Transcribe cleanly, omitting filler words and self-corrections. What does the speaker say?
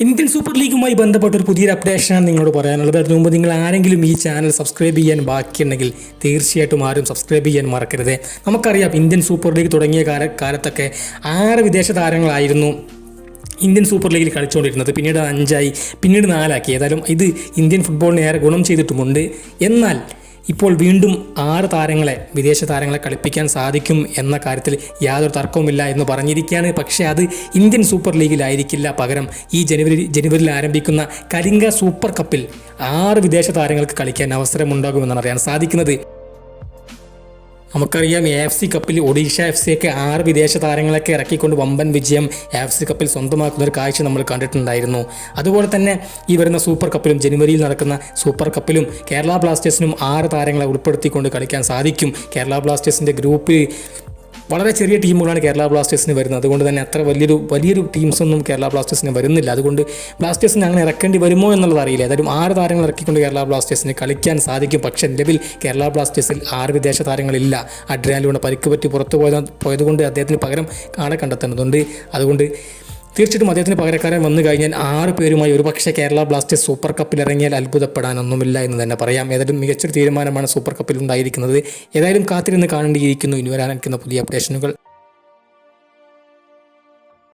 Indian super ലീഗുമായി ബന്ധപ്പെട്ട ഒരു പുതിയൊരു അപ്ഡേഷനാണ് നിങ്ങളോട് പറയാനുള്ളത്. അതിനു മുമ്പ് നിങ്ങൾ ആരെങ്കിലും ഈ ചാനൽ സബ്സ്ക്രൈബ് ചെയ്യാൻ ബാക്കിയുണ്ടെങ്കിൽ തീർച്ചയായിട്ടും ആരും സബ്സ്ക്രൈബ് ചെയ്യാൻ മറക്കരുത്. നമുക്കറിയാം ഇന്ത്യൻ സൂപ്പർ ലീഗ് തുടങ്ങിയ കാലത്തൊക്കെ 6 വിദേശ താരങ്ങളായിരുന്നു ഇന്ത്യൻ സൂപ്പർ ലീഗിൽ കളിച്ചുകൊണ്ടിരുന്നത്. പിന്നീട് 5ആയി, പിന്നീട് 4ആക്കി. ഏതായാലും ഇത് ഇന്ത്യൻ ഫുട്ബോളിന് ഏറെ ഗുണം ചെയ്തിട്ടുമുണ്ട്. എന്നാൽ ഇപ്പോൾ വീണ്ടും 6 താരങ്ങളെ, വിദേശ താരങ്ങളെ കളിപ്പിക്കാൻ സാധിക്കും എന്ന കാര്യത്തിൽ യാതൊരു തർക്കവുമില്ല എന്ന് പറഞ്ഞിരിക്കുകയാണ്. പക്ഷേ അത് ഇന്ത്യൻ സൂപ്പർ ലീഗിലായിരിക്കില്ല. പകരം ഈ ജനുവരിയിൽ ആരംഭിക്കുന്ന കലിംഗ സൂപ്പർ കപ്പിൽ 6 വിദേശ താരങ്ങൾക്ക് കളിക്കാൻ അവസരമുണ്ടാകുമെന്നാണ് അറിയാൻ സാധിക്കുന്നത്. നമുക്കറിയാം AFC കപ്പിൽ ഒഡീഷ FC-യൊക്കെ 6 വിദേശ താരങ്ങളൊക്കെ ഇറക്കിക്കൊണ്ട് വമ്പൻ വിജയം AFC കപ്പിൽ സ്വന്തമാക്കുന്ന ഒരു കാഴ്ച നമ്മൾ കണ്ടിട്ടുണ്ടായിരുന്നു. അതുപോലെ തന്നെ ഈ വരുന്ന സൂപ്പർ കപ്പിലും, ജനുവരിയിൽ നടക്കുന്ന സൂപ്പർ കപ്പിലും കേരള ബ്ലാസ്റ്റേഴ്സിനും 6 താരങ്ങളെ ഉൾപ്പെടുത്തിക്കൊണ്ട് കളിക്കാൻ സാധിക്കും. കേരള ബ്ലാസ്റ്റേഴ്സിൻ്റെ ഗ്രൂപ്പിൽ വളരെ ചെറിയ ടീമുകളാണ് കേരള ബ്ലാസ്റ്റേഴ്സിന് വരുന്നത്. അതുകൊണ്ട് തന്നെ അത്ര വലിയൊരു ടീംസൊന്നും കേരള ബ്ലാസ്റ്റേഴ്സിന് വരുന്നില്ല. അതുകൊണ്ട് ബ്ലാസ്റ്റേഴ്സിന് അങ്ങനെ ഇറക്കേണ്ടി വരുമോ എന്നുള്ളത് അറിയില്ല. ഏതായാലും 6 താരങ്ങൾ ഇറക്കിക്കൊണ്ട് കേരള ബ്ലാസ്റ്റേഴ്സിന് കളിക്കാൻ സാധിക്കും. പക്ഷേ നിലവിൽ കേരള ബ്ലാസ്റ്റേഴ്സിൽ 6 വിദേശ താരങ്ങളില്ല. അഡ്രിയാനിലൂടെ പരിക്ക് പറ്റി പുറത്തു പോയതുകൊണ്ട് അദ്ദേഹത്തിന് പകരം ആളെ കണ്ടെത്തേണ്ടതുണ്ട്. അതുകൊണ്ട് തീർച്ചയായിട്ടും അദ്ദേഹത്തിന് പകരക്കാരൻ വന്നു കഴിഞ്ഞാൽ 6 പേരുമായി ഒരുപക്ഷെ കേരള ബ്ലാസ്റ്റേഴ്സ് സൂപ്പർ കപ്പിൽ ഇറങ്ങിയാൽ അത്ഭുതപ്പെടാനൊന്നുമില്ല എന്ന് തന്നെ പറയാം. ഏതായാലും മികച്ചൊരു തീരുമാനമാണ് സൂപ്പർ കപ്പിൽ ഉണ്ടായിരിക്കുന്നത്. ഏതായാലും കാത്തിരുന്ന് കാണേണ്ടിയിരിക്കുന്നു ഇനി വരാനിരിക്കുന്ന പുതിയ അപ്ഡേഷനുകൾ.